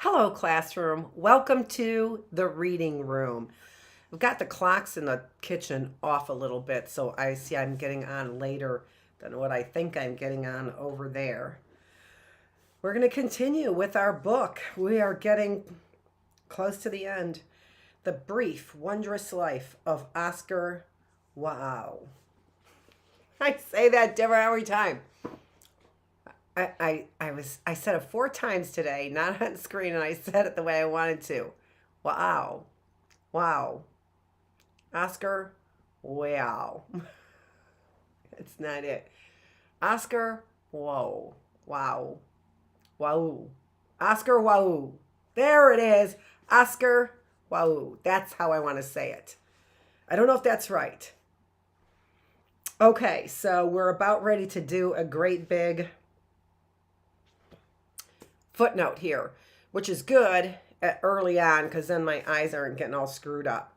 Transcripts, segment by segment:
Hello, classroom. Welcome to the reading room. I've got the clocks in the kitchen off a little bit, so I see I'm getting on later than what I think I'm getting on over there. We're going to continue with our book. We are getting close to the end. The Brief, Wondrous Life of Oscar Wow. I say that different every time. I said it 4 times today, not on screen, and I said it the way I wanted to. Wow. Wow. Oscar, wow. It's not it. Oscar, whoa. Wow. Wow. Oscar, wow. There it is. Oscar, wow. That's how I want to say it. I don't know if that's right. Okay, so we're about ready to do a great big footnote here, which is good early on because then my eyes aren't getting all screwed up.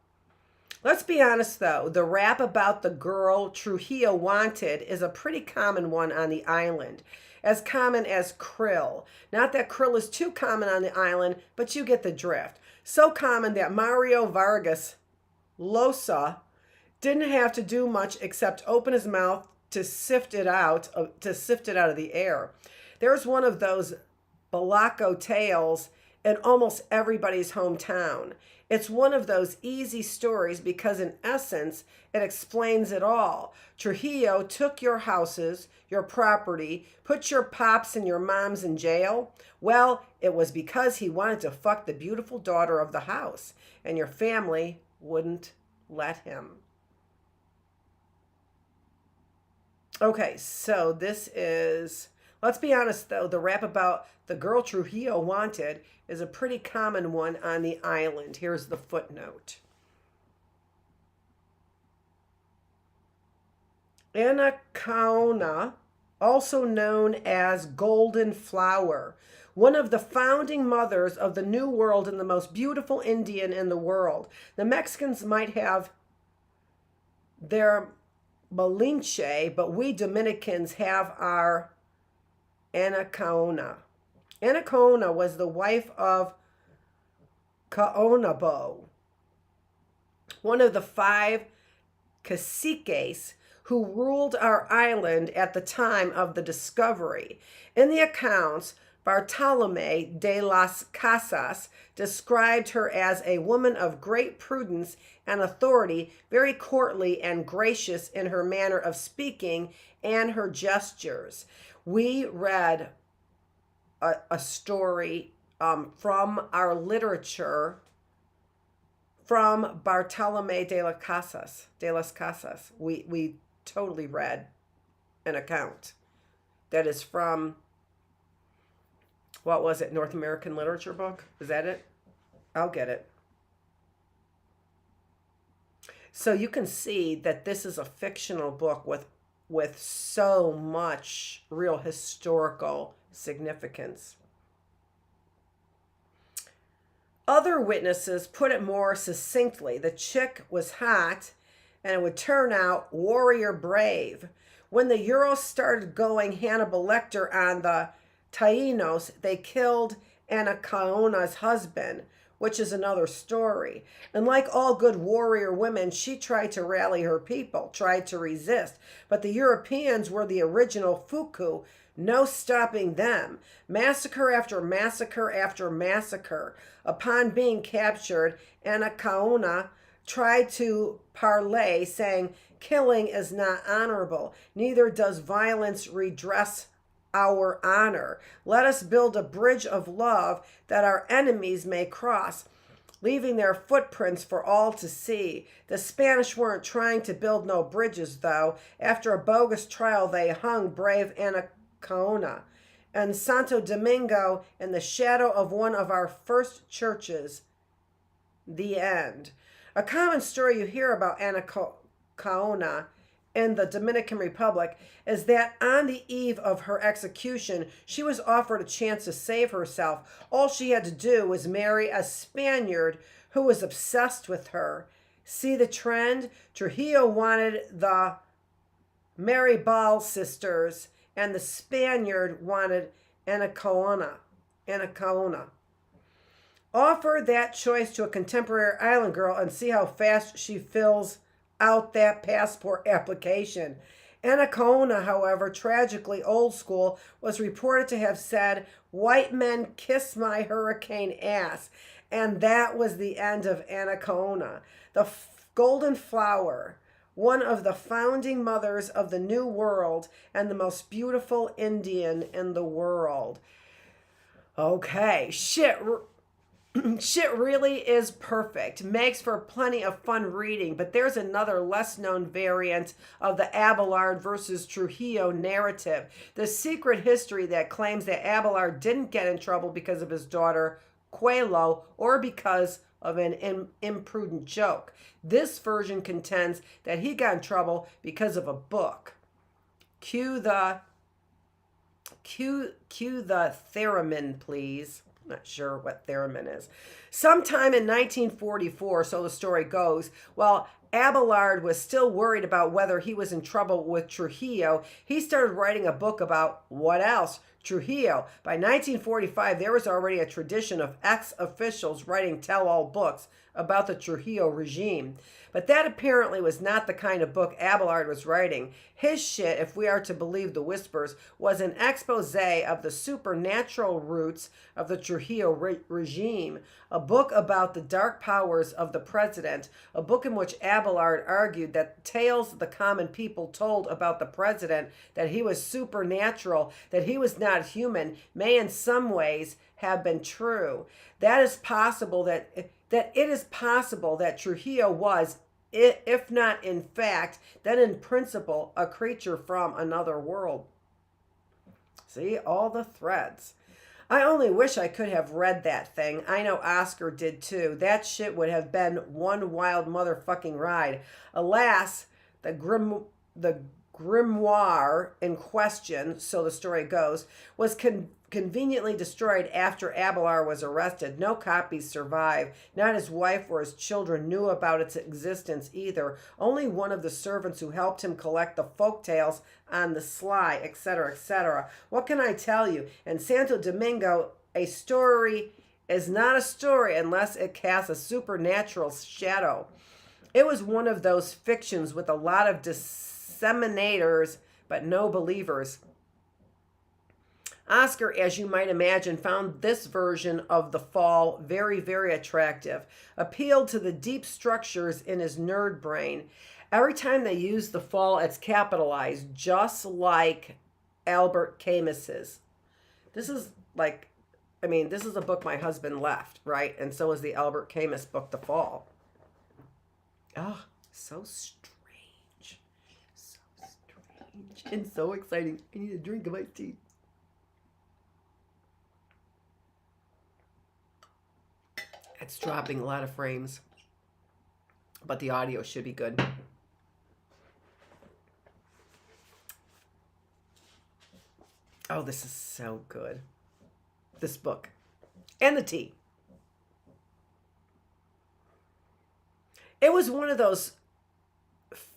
Let's be honest though, the rap about the girl Trujillo wanted is a pretty common one on the island. As common as krill. Not that krill is too common on the island, but you get the drift. So common that Mario Vargas Llosa didn't have to do much except open his mouth to sift it out of the air. There's one of those Balaco tales in almost everybody's hometown. It's one of those easy stories because in essence, it explains it all. Trujillo took your houses, your property, put your pops and your moms in jail. Well, it was because he wanted to fuck the beautiful daughter of the house, and your family wouldn't let him. Okay, so this is, let's be honest though, the rap about the girl Trujillo wanted is a pretty common one on the island. Here's the footnote. Anacaona, also known as Golden Flower, one of the founding mothers of the New World and the most beautiful Indian in the world. The Mexicans might have their Malinche, but we Dominicans have our Anacaona. Anacaona was the wife of Caonabo, one of the 5 caciques who ruled our island at the time of the discovery. In the accounts, Bartolome de las Casas described her as a woman of great prudence and authority, very courtly and gracious in her manner of speaking and her gestures. We read a story from our literature from Bartolome de las Casas. We totally read an account that is from, what was it, North American Literature book? Is that it? I'll get it. So you can see that this is a fictional book with so much real historical significance. Other witnesses put it more succinctly. The chick was hot and it would turn out warrior brave. When the Euros started going Hannibal Lecter on the Taínos, they killed Anacaona's husband, which is another story. And like all good warrior women, she tried to rally her people, tried to resist. But the Europeans were the original Fuku, no stopping them. Massacre after massacre after massacre. Upon being captured, Anacaona tried to parley, saying, "Killing is not honorable. Neither does violence redress our honor. Let us build a bridge of love that our enemies may cross, leaving their footprints for all to see." The Spanish weren't trying to build no bridges, though. After a bogus trial, they hung brave Anacaona and Santo Domingo in the shadow of one of our first churches. The end. A common story you hear about Anacaona in the Dominican Republic is that on the eve of her execution, she was offered a chance to save herself. All she had to do was marry a Spaniard who was obsessed with her. See the trend? Trujillo wanted the Maribal sisters, and the Spaniard wanted Anacaona. Offer that choice to a contemporary island girl and see how fast she fills out that passport application. Annacona, however, tragically old school, was reported to have said, "White men kiss my hurricane ass." And that was the end of Annacona. The golden flower, one of the founding mothers of the New World and the most beautiful Indian in the world. Okay, shit really is perfect. Makes for plenty of fun reading, but there's another less known variant of the Abelard versus Trujillo narrative. The secret history that claims that Abelard didn't get in trouble because of his daughter, Coelho, or because of an imprudent joke. This version contends that he got in trouble because of a book. Cue the theremin, please. Not sure what theremin is. Sometime in 1944, so the story goes, while Abelard was still worried about whether he was in trouble with Trujillo, he started writing a book about what else? Trujillo. By 1945, there was already a tradition of ex-officials writing tell-all books about the Trujillo regime. But that apparently was not the kind of book Abelard was writing. His shit, if we are to believe the whispers, was an expose of the supernatural roots of the Trujillo regime, a book about the dark powers of the president, a book in which Abelard argued that tales the common people told about the president, that he was supernatural, that he was not human, may in some ways have been true. That is possible that it is possible that Trujillo was, if not in fact, then in principle, a creature from another world. See, all the threads. I only wish I could have read that thing. I know Oscar did too. That shit would have been one wild motherfucking ride. Alas, the grimoire in question, so the story goes, was conveniently destroyed after Abelard was arrested. No copies survive. Not his wife or his children knew about its existence either. Only one of the servants who helped him collect the folk tales on the sly, etc., etc. What can I tell you? In Santo Domingo, a story is not a story unless it casts a supernatural shadow. It was one of those fictions with a lot of disseminators but no believers. Oscar, as you might imagine, found this version of The Fall very, very attractive. Appealed to the deep structures in his nerd brain. Every time they use The Fall, it's capitalized, just like Albert Camus's. This is this is a book my husband left, right? And so is the Albert Camus book, The Fall. Oh, so strange. So strange. And so exciting. I need a drink of iced tea. It's dropping a lot of frames, but the audio should be good. Oh, this is so good. This book. And the tea. It was one of those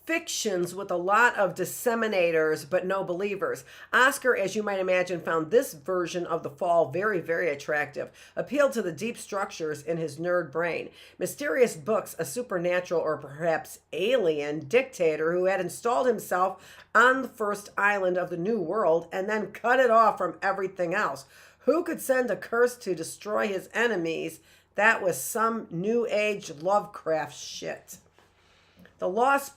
fictions with a lot of disseminators but no believers. Oscar, as you might imagine, found this version of The Fall very, very attractive. Appealed to the deep structures in his nerd brain. Mysterious books, a supernatural or perhaps alien dictator who had installed himself on the first island of the New World and then cut it off from everything else. Who could send a curse to destroy his enemies? That was some new age Lovecraft shit. The lost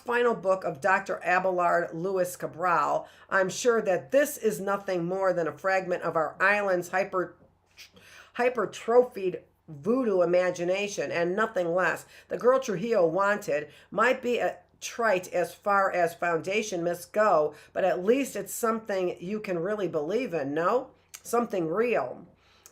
final book of Dr. Abelard Louis Cabral. I'm sure that this is nothing more than a fragment of our island's hypertrophied voodoo imagination and nothing less. The girl Trujillo wanted might be a trite as far as foundation myths go, but at least it's something you can really believe in, no? Something real.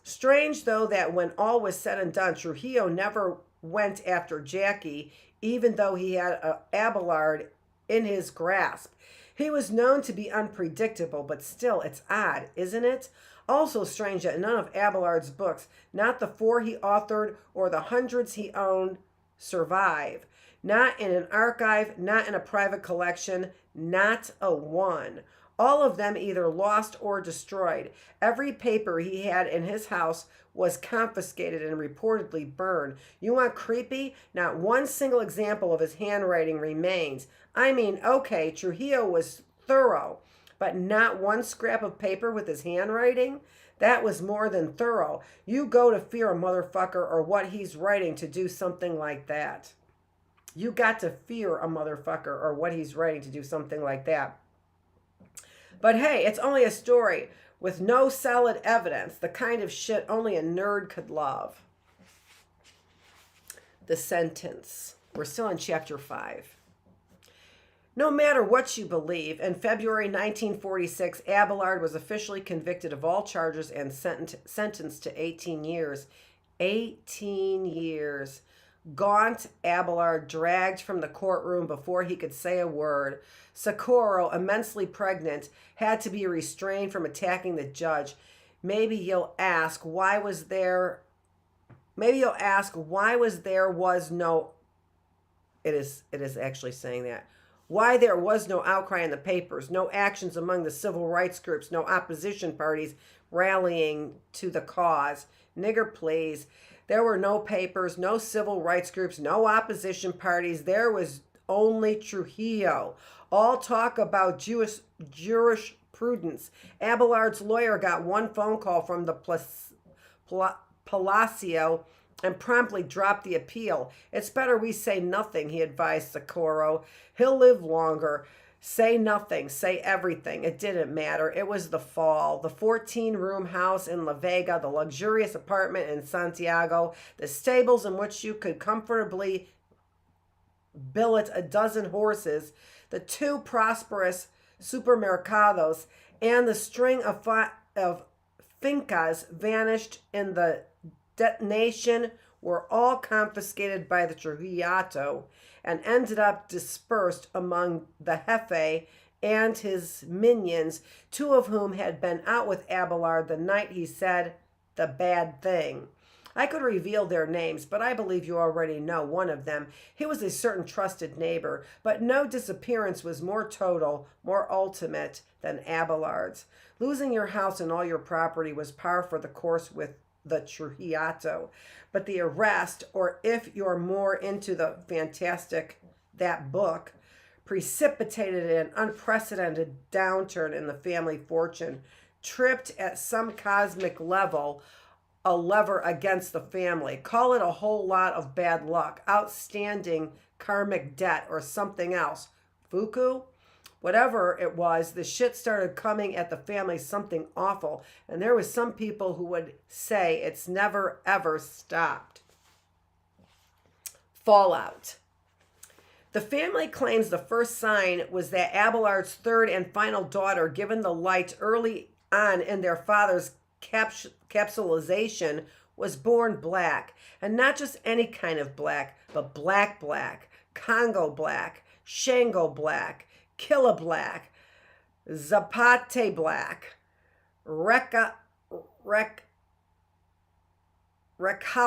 Strange, though, that when all was said and done, Trujillo never went after Jackie, even though he had Abelard in his grasp. He was known to be unpredictable, but still, it's odd, isn't it? Also strange that none of Abelard's books, not the 4 he authored or the hundreds he owned, survive. Not in an archive, not in a private collection, not a one. All of them either lost or destroyed. Every paper he had in his house was confiscated and reportedly burned. You want creepy? Not one single example of his handwriting remains. I mean, okay, Trujillo was thorough, but not one scrap of paper with his handwriting? That was more than thorough. You go to fear a motherfucker or what he's writing to do something like that. You got to fear a motherfucker or what he's writing to do something like that. But hey, it's only a story with no solid evidence, the kind of shit only a nerd could love. The sentence. We're still in chapter 5. No matter what you believe, in February 1946, Abelard was officially convicted of all charges and sentenced to 18 years. 18 years. Gaunt Abelard dragged from the courtroom before he could say a word. Socorro, immensely pregnant, had to be restrained from attacking the judge. Maybe you'll ask, why there was no, it is actually saying that. Why there was no outcry in the papers, no actions among the civil rights groups, no opposition parties rallying to the cause. Nigger, please. There were no papers, no civil rights groups, no opposition parties. There was only Trujillo. All talk about jurisprudence. Abelard's lawyer got one phone call from the Palacio and promptly dropped the appeal. It's better we say nothing, he advised Socorro. He'll live longer. Say nothing, say everything. It didn't matter. It was the fall. The 14-room house in La Vega, the luxurious apartment in Santiago, the stables in which you could comfortably billet a dozen horses, the 2 prosperous supermercados, and the string of fincas vanished in the detonation were all confiscated by the Trujillo and ended up dispersed among the Jefe and his minions, 2 of whom had been out with Abelard the night he said the bad thing. I could reveal their names, but I believe you already know one of them. He was a certain trusted neighbor, but no disappearance was more total, more ultimate than Abelard's. Losing your house and all your property was par for the course with the Trujillo, but the arrest, or if you're more into the fantastic, that book, precipitated an unprecedented downturn in the family fortune, tripped at some cosmic level a lever against the family. Call it a whole lot of bad luck, outstanding karmic debt, or something else. Fuku? Whatever it was, the shit started coming at the family something awful, and there was some people who would say it's never ever stopped. Fallout. The family claims the first sign was that Abelard's 3rd and final daughter, given the light early on in their father's capsulization, was born black, and not just any kind of black, but black, Congo black, Shango black, Killa black, Zapate black, Reca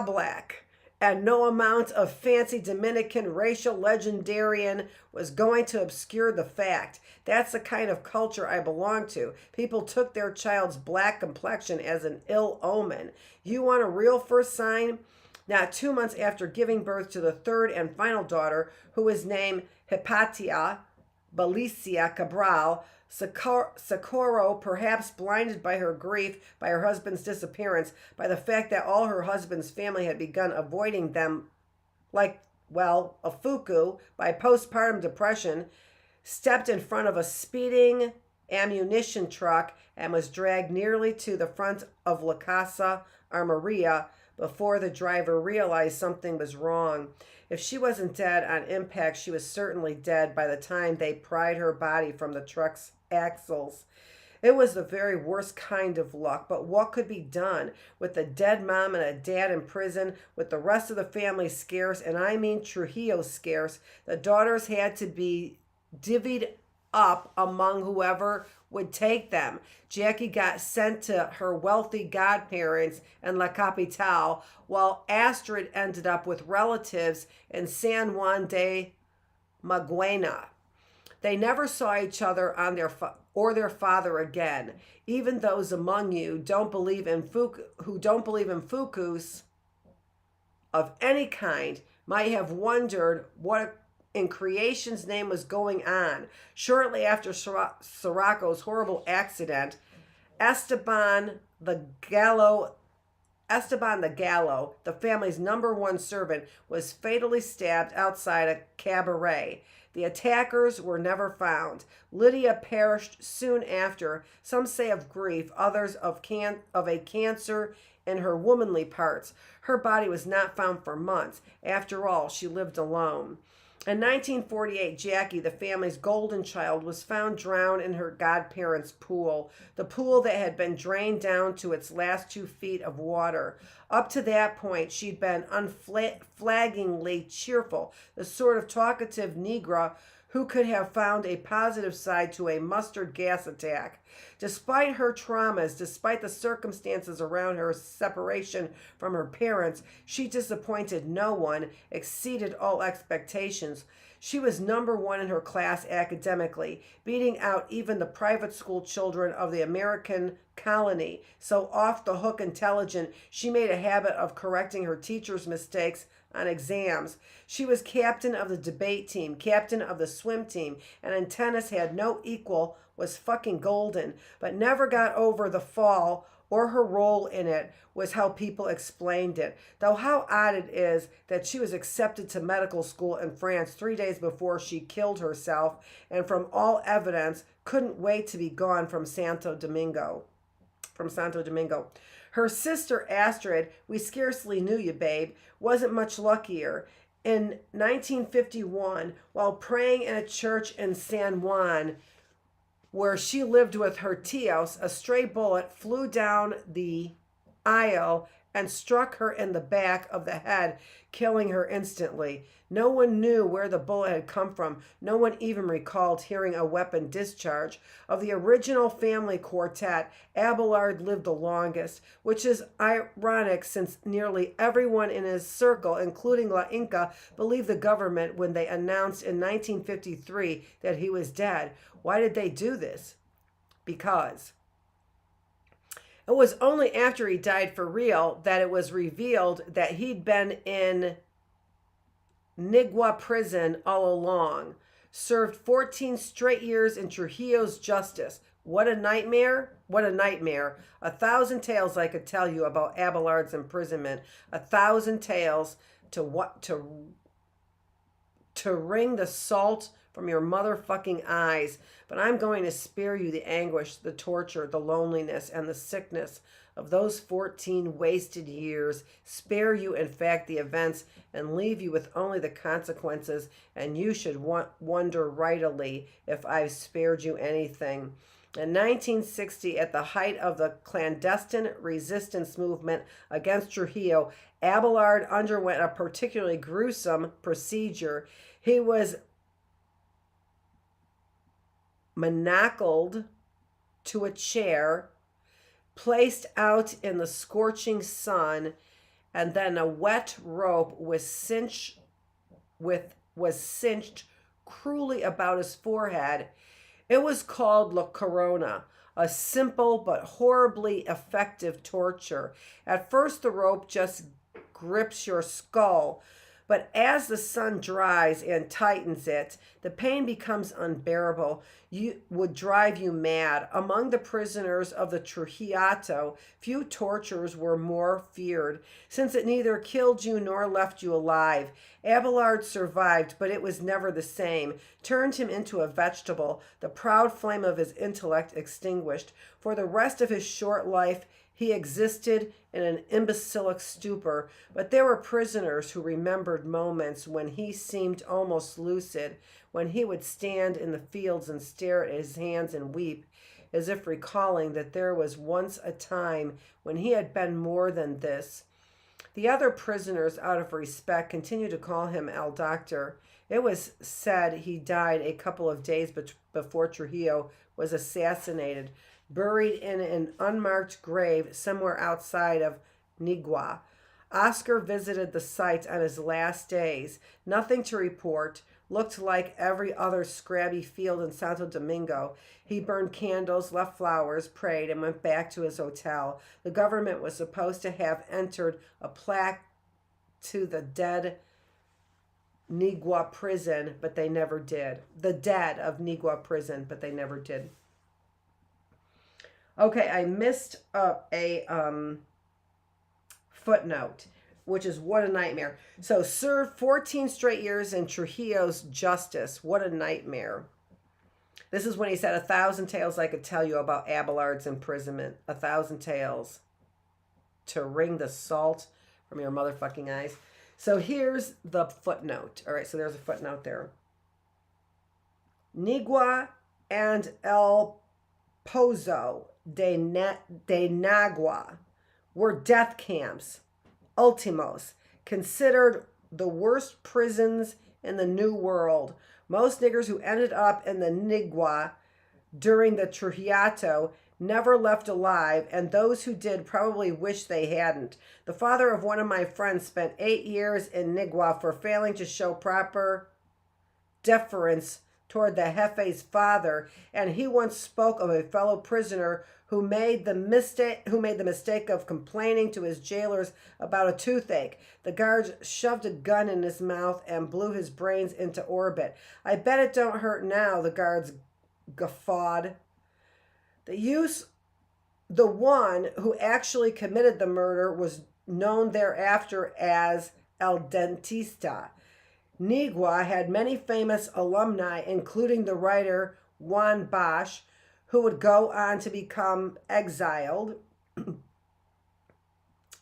black, and no amount of fancy Dominican racial legendarian was going to obscure the fact. That's the kind of culture I belong to. People took their child's black complexion as an ill omen. You want a real first sign? Not 2 months after giving birth to the 3rd and final daughter, who was named Hypatia Belicia Cabral, Socorro, perhaps blinded by her grief, by her husband's disappearance, by the fact that all her husband's family had begun avoiding them like, well, a fuku, by postpartum depression, stepped in front of a speeding ammunition truck and was dragged nearly to the front of La Casa Armeria before the driver realized something was wrong. If she wasn't dead on impact, she was certainly dead by the time they pried her body from the truck's axles. It was the very worst kind of luck, but what could be done? With a dead mom and a dad in prison, with the rest of the family scarce, and I mean Trujillo scarce, the daughters had to be divvied up among whoever would take them. Jackie got sent to her wealthy godparents in La Capital, while Astrid ended up with relatives in San Juan de Maguena. They never saw each other on or their father again. Even those among you who don't believe in fukus of any kind might have wondered what in creation's name was going on. Shortly after Sirocco's horrible accident, Esteban the Gallo, the family's number one servant, was fatally stabbed outside a cabaret. The attackers were never found. Lydia perished soon after, some say of grief, others of a cancer in her womanly parts. Her body was not found for months. After all, she lived alone. In 1948, Jackie, the family's golden child, was found drowned in her godparents' pool, the pool that had been drained down to its last 2 feet of water. Up to that point, she'd been unflaggingly cheerful, the sort of talkative Negra who could have found a positive side to a mustard gas attack. Despite her traumas, despite the circumstances around her separation from her parents, she disappointed no one, exceeded all expectations. She was number one in her class academically, beating out even the private school children of the American colony. So off the hook intelligent, she made a habit of correcting her teachers' mistakes on exams. She was captain of the debate team, captain of the swim team, and in tennis had no equal, was fucking golden, but never got over the fall or her role in it, was how people explained it. Though how odd it is that she was accepted to medical school in France 3 days before she killed herself, and from all evidence couldn't wait to be gone from Santo Domingo. Her sister Astrid, we scarcely knew you, babe, wasn't much luckier. In 1951, while praying in a church in San Juan, where she lived with her tios, a stray bullet flew down the aisle and struck her in the back of the head, killing her instantly. No one knew where the bullet had come from. No one even recalled hearing a weapon discharge. Of the original family quartet, Abelard lived the longest, which is ironic since nearly everyone in his circle, including La Inca, believed the government when they announced in 1953 that he was dead. Why did they do this? Because it was only after he died for real that it was revealed that he'd been in Nigua prison all along. Served 14 straight years in Trujillo's justice. What a nightmare. What a nightmare. 1,000 tales I could tell you about Abelard's imprisonment. 1,000 tales to wring the salt from your motherfucking eyes. But I'm going to spare you the anguish, the torture, the loneliness, and the sickness of those 14 wasted years. Spare you, in fact, the events and leave you with only the consequences. And you should wonder rightly if I've spared you anything. In 1960, at the height of the clandestine resistance movement against Trujillo, Abelard underwent a particularly gruesome procedure. He was manacled to a chair, placed out in the scorching sun, and then a wet rope was cinched cruelly about his forehead. It was called La Corona, a simple but horribly effective torture. At first, the rope just grips your skull, but as the sun dries and tightens it, the pain becomes unbearable. You would drive you mad. Among the prisoners of the Trujillito, few tortures were more feared, since it neither killed you nor left you alive. Abelard survived, but it was never the same, turned him into a vegetable, the proud flame of his intellect extinguished. For the rest of his short life, he existed in an imbecilic stupor, but there were prisoners who remembered moments when he seemed almost lucid, when he would stand in the fields and stare at his hands and weep, as if recalling that there was once a time when he had been more than this. The other prisoners, out of respect, continued to call him El Doctor. It was said he died a couple of days before Trujillo was assassinated, buried in an unmarked grave somewhere outside of Nigua. Oscar visited the site on his last days. Nothing to report. looked like every other scrabby field in Santo Domingo. He burned candles, left flowers, prayed, and went back to his hotel. The government was supposed to have entered a plaque to the dead Nigua prison, but they never did. The dead of Nigua prison, but they never did. Okay, I missed a footnote, which is what a nightmare. So served 14 straight years in Trujillo's justice. What a nightmare. This is when he said 1,000 tales I could tell you about Abelard's imprisonment. 1,000 tales to wring the salt from your motherfucking eyes. So here's the footnote. All right, so there's a footnote there. Nigua and El Pozo de Nagua were death camps, ultimos, considered the worst prisons in the New World. Most niggers who ended up in the Nigua during the Trujillo never left alive, and those who did probably wish they hadn't. The father of one of my friends spent 8 years in Nigua for failing to show proper deference toward the Jefe's father, and he once spoke of a fellow prisoner who made the mistake of complaining to his jailers about a toothache. The guards shoved a gun in his mouth and blew his brains into orbit. I bet it don't hurt now, the guards guffawed. The one who actually committed the murder was known thereafter as El Dentista. Nigua had many famous alumni, including the writer Juan Bosch, who would go on to become exiled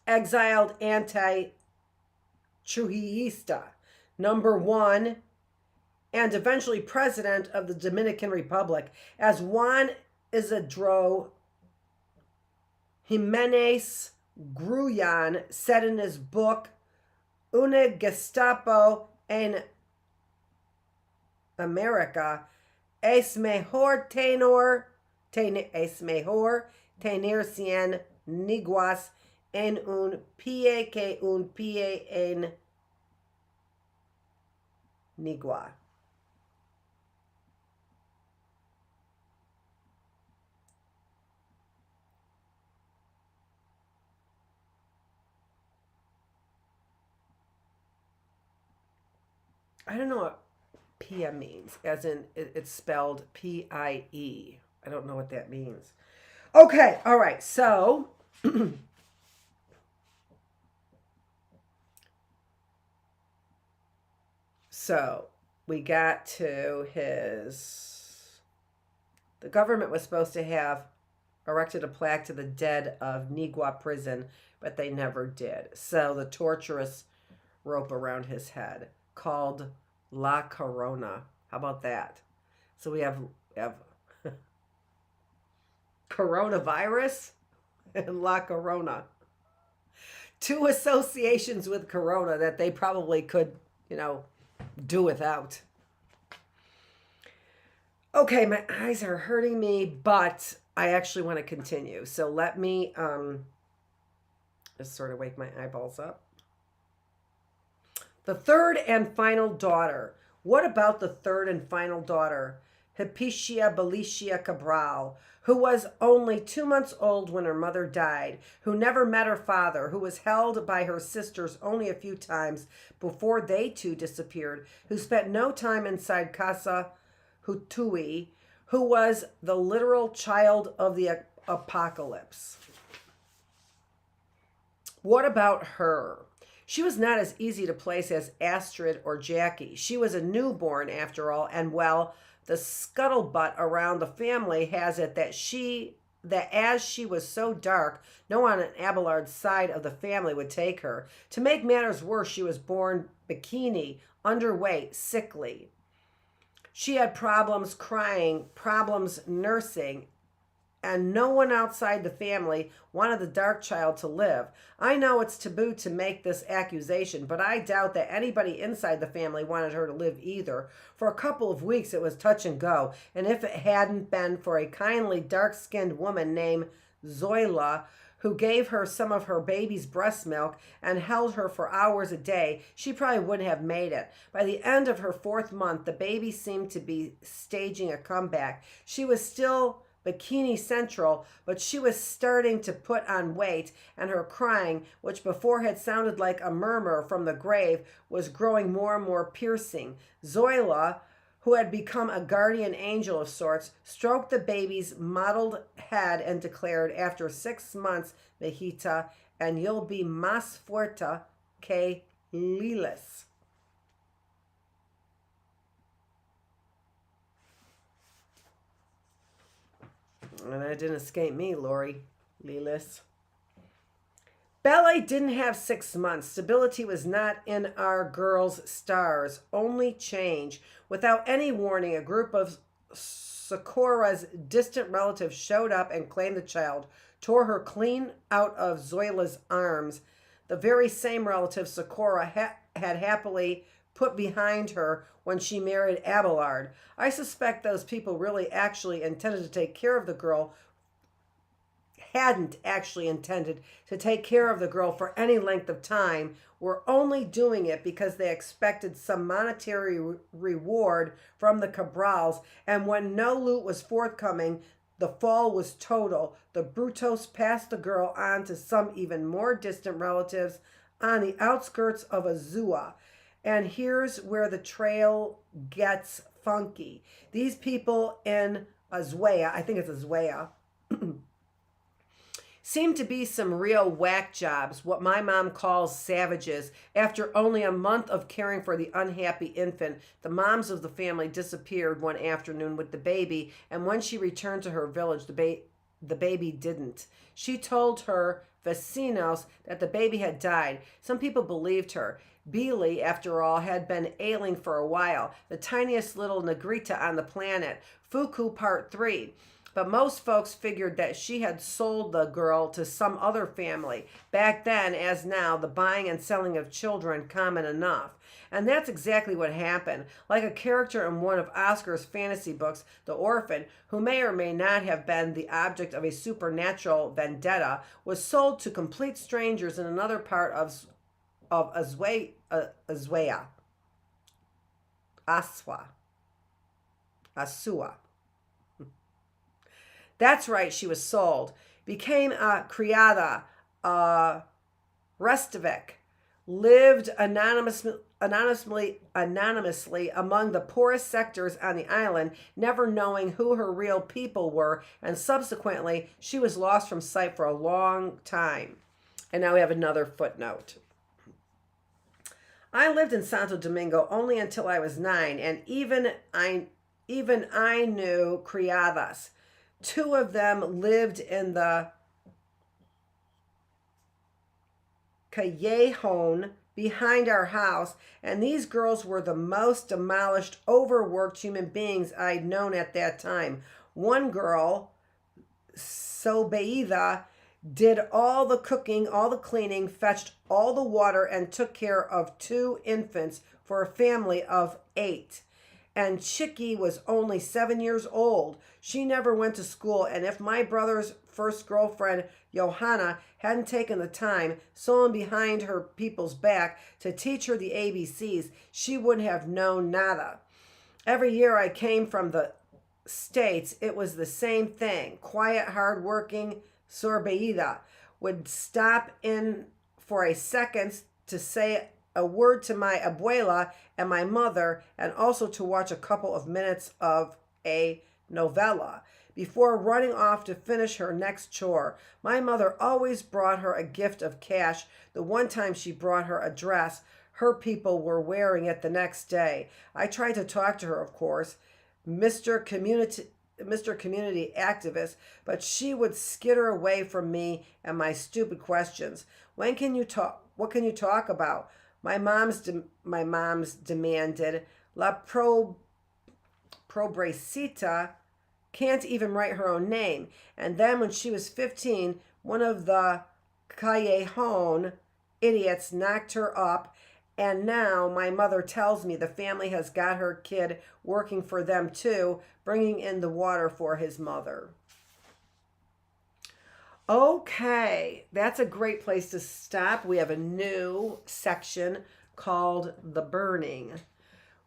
anti-Trujillista, #1, and eventually president of the Dominican Republic. As Juan Isidro Jimenez Grullon said in his book, Una Gestapo en America, es mejor tener 100 niguas en un pie que un pie en Nigua. I don't know what PIE means, as in it's spelled P-I-E. I don't know what that means. Okay, all right, so we got to the government was supposed to have erected a plaque to the dead of Nigua prison, but they never did. So the torturous rope around his head, called La Corona. How about that? So we have coronavirus and La Corona. 2 associations with Corona that they probably could, do without. Okay, my eyes are hurting me, but I actually want to continue. So let me just sort of wake my eyeballs up. The third and final daughter. What about the third and final daughter? Hypatia Belicia Cabral, who was only 2 months old when her mother died, who never met her father, who was held by her sisters only a few times before they too disappeared, who spent no time inside Casa Hutui, who was the literal child of the apocalypse. What about her? She was not as easy to place as Astrid or Jackie. She was a newborn, after all, and well, the scuttlebutt around the family has it that as she was so dark, no one on Abelard's side of the family would take her. To make matters worse, she was born bikini, underweight, sickly. She had problems crying, problems nursing, and no one outside the family wanted the dark child to live. I know it's taboo to make this accusation, but I doubt that anybody inside the family wanted her to live either. For a couple of weeks it was touch and go, and if it hadn't been for a kindly dark-skinned woman named Zoila, who gave her some of her baby's breast milk and held her for hours a day, she probably wouldn't have made it. By the end of her 4th month, the baby seemed to be staging a comeback. She was still bikini central, but she was starting to put on weight, and her crying, which before had sounded like a murmur from the grave, was growing more and more piercing. Zoila, who had become a guardian angel of sorts, stroked the baby's mottled head and declared, after 6 months, Mijita, and you'll be más fuerte que Lilis. And that didn't escape me, Lori. Lilis. Ballet didn't have 6 months. Stability was not in our girls' stars. Only change. Without any warning, a group of Socorro's distant relatives showed up and claimed the child, tore her clean out of Zoila's arms. The very same relatives Socorro had happily put behind her when she married Abelard. I suspect those people really actually intended to take care of the girl, hadn't actually intended to take care of the girl for any length of time, were only doing it because they expected some monetary reward from the Cabrals, and when no loot was forthcoming, the fall was total. The Brutos passed the girl on to some even more distant relatives on the outskirts of Azua. And here's where the trail gets funky. These people in Azuea, I think it's Azuea, seem to be some real whack jobs, what my mom calls savages. After only a month of caring for the unhappy infant, the moms of the family disappeared one afternoon with the baby, and when she returned to her village, the baby didn't. She told her vecinos that the baby had died. Some people believed her. Beely, after all, had been ailing for a while, the tiniest little negrita on the planet. Fuku Part 3. But most folks figured that she had sold the girl to some other family. Back then, as now, the buying and selling of children common enough. And that's exactly what happened. Like a character in one of Oscar's fantasy books, the orphan, who may or may not have been the object of a supernatural vendetta, was sold to complete strangers in another part of Azuea. Asua. That's right, she was sold. Became a criada, a Restavik. Lived anonymously among the poorest sectors on the island, never knowing who her real people were, and subsequently she was lost from sight for a long time. And now we have another footnote. I lived in Santo Domingo only until I was 9, and even I knew criadas. 2 of them lived in the callejon behind our house, and these girls were the most demolished, overworked human beings I'd known at that time. One girl, Sobeida, did all the cooking, all the cleaning, fetched all the water, and took care of 2 infants for a family of 8. And Chicky was only 7 years old. She never went to school, and if my brother's first girlfriend, Johanna, hadn't taken the time, sewn behind her people's back, to teach her the ABCs, she wouldn't have known nada. Every year I came from the States, it was the same thing. Quiet, hard-working Sorbeida would stop in for a second to say a word to my abuela and my mother, and also to watch a couple of minutes of a novella before running off to finish her next chore. My mother always brought her a gift of cash. The one time she brought her a dress, her people were wearing it the next day. I tried to talk to her, of course, Mr. Community activist, but she would skitter away from me and my stupid questions. When can you talk? What can you talk about? My mom's demanded. La Pobrecita can't even write her own name. And then when she was 15, one of the callejon idiots knocked her up, and now my mother tells me the family has got her kid working for them too, bringing in the water for his mother. Okay, that's a great place to stop. We have a new section called The Burning.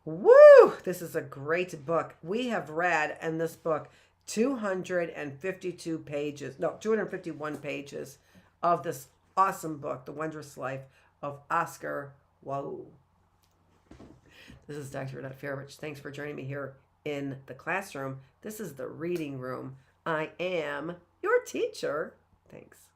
Woo! This is a great book. We have read in this book 252 pages, no, 251 pages of this awesome book, The Wondrous Life of Oscar Wilde. This is Dr. Annette Feravich. Thanks for joining me here in the classroom. This is the reading room. I am your teacher. Thanks.